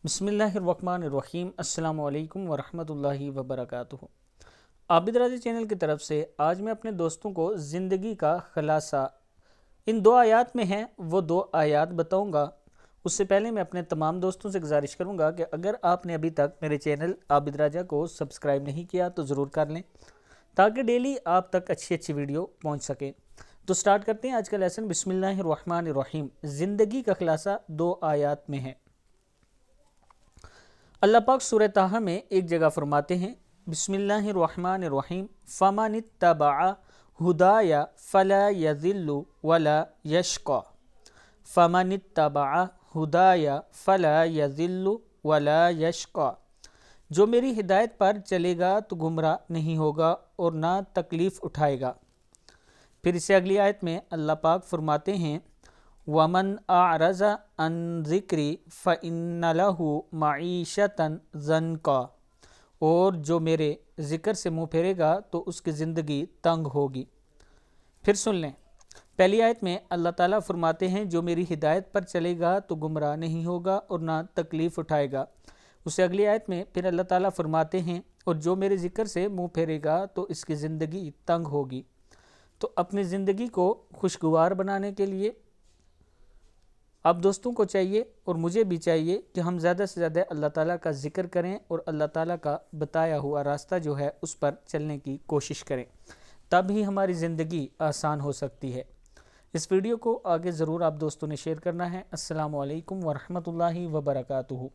बिस्मिल्लाहिर्रहमानिर्रहीम। अस्सलामु अलैकुम वरहमतुल्लाहि वबरकातुहू। आबिद राजी चैनल की तरफ से आज मैं अपने दोस्तों को ज़िंदगी का ख़ुलासा इन दो आयात में है वो दो आयात बताऊंगा। उससे पहले मैं अपने तमाम दोस्तों से गुजारिश करूंगा कि अगर आपने अभी तक मेरे चैनल आबिद राजा को सब्सक्राइब नहीं किया तो ज़रूर कर लें ताकि डेली आप तक अच्छी अच्छी वीडियो पहुंच सके। तो स्टार्ट करते हैं आज का लेसन। बिस्मिल्लाहिर्रहमानिर्रहीम। ज़िंदगी का ख़ुलासा दो आयात में है। अल्लाह पाक सूरह ताहा में एक जगह फरमाते हैं, बिस्मिल्लाहिर्रहमानिर्रहीम, फमनित्तबअ हुदाया फला यज़िल्लु वला यशक़ा। फमनित्तबअ हुदाया फला यज़िल्लु वला यशक़ा। जो मेरी हिदायत पर चलेगा तो गुमराह नहीं होगा और ना तकलीफ़ उठाएगा। फिर इससे अगली आयत में अल्लाह पाक फरमाते हैं, वमन आरज़ा अन ज़िक्री फ़इन्न लहू मईशतन ज़नका। और जो मेरे ज़िक्र से मुँह फेरेगा तो उसकी ज़िंदगी तंग होगी। फिर सुन लें, पहली आयत में अल्लाह ताला फरमाते हैं जो मेरी हिदायत पर चलेगा तो गुमराह नहीं होगा और ना तकलीफ़ उठाएगा। उससे अगली आयत में फिर अल्लाह ताला फरमाते हैं और जो मेरे ज़िक्र से मुँह फेरेगा तो इसकी ज़िंदगी तंग होगी। तो अपनी ज़िंदगी को खुशगवार बनाने के लिए आप दोस्तों को चाहिए और मुझे भी चाहिए कि हम ज़्यादा से ज़्यादा अल्लाह ताला का ज़िक्र करें और अल्लाह ताला का बताया हुआ रास्ता जो है उस पर चलने की कोशिश करें, तब ही हमारी ज़िंदगी आसान हो सकती है। इस वीडियो को आगे ज़रूर आप दोस्तों ने शेयर करना है। अस्सलामु अलैकुम वरहमतुल्लाहि वबरकातुहू।